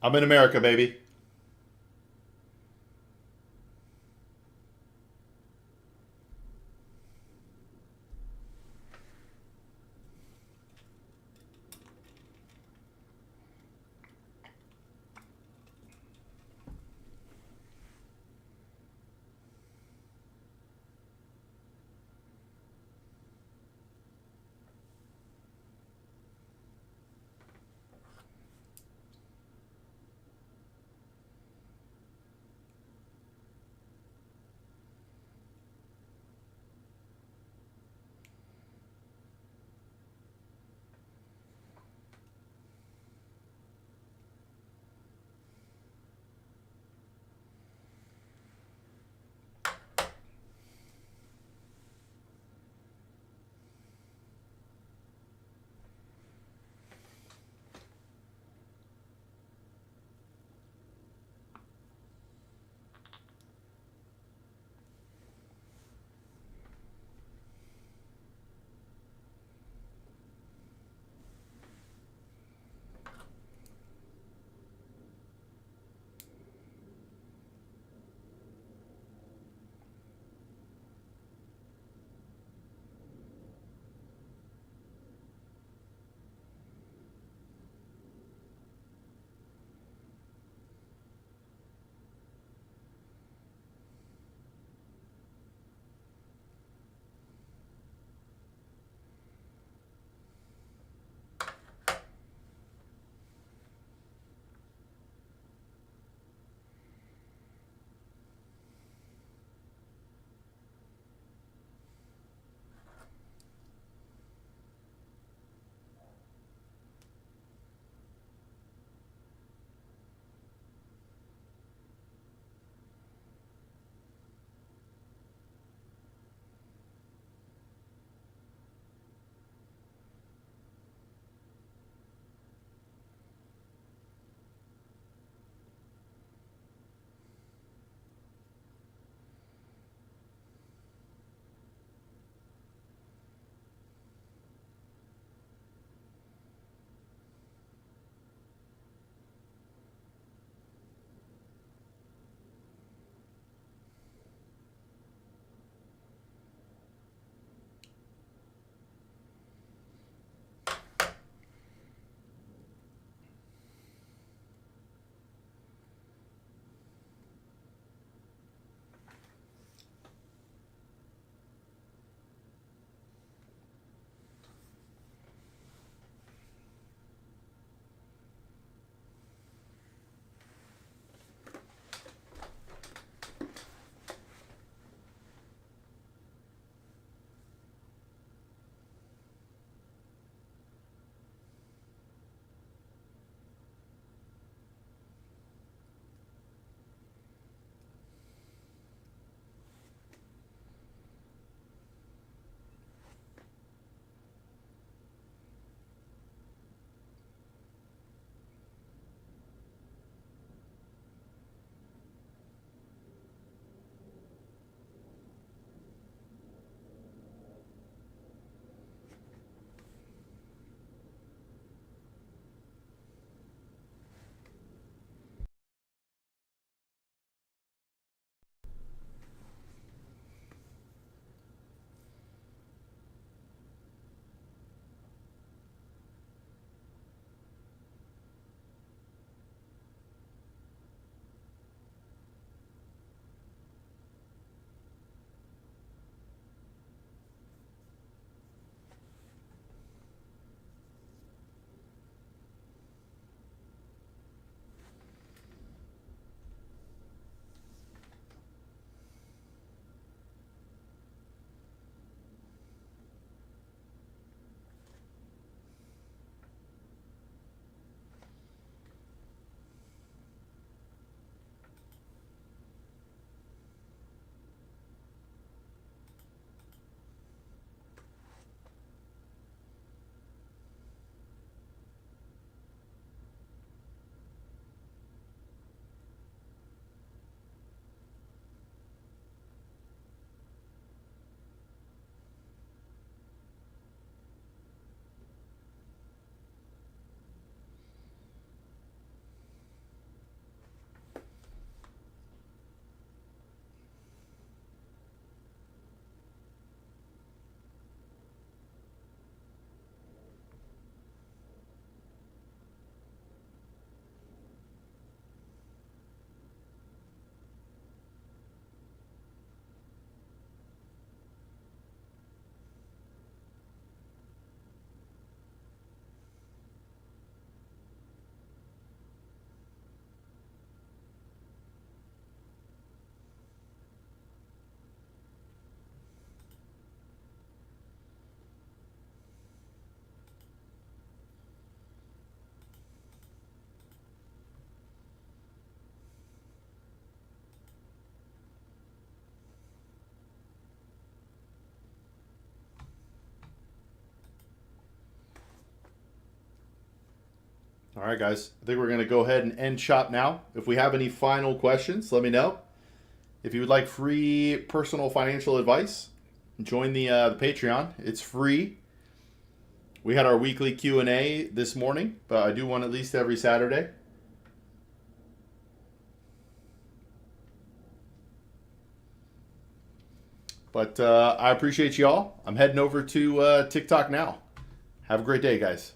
I'm in America, baby. All right, guys. I think we're going to go ahead and end shop now. If we have any final questions, let me know. If you would like free personal financial advice, join the Patreon. It's free. We had our weekly Q&A this morning, but I do one at least every Saturday. But I appreciate y'all. I'm heading over to TikTok now. Have a great day, guys.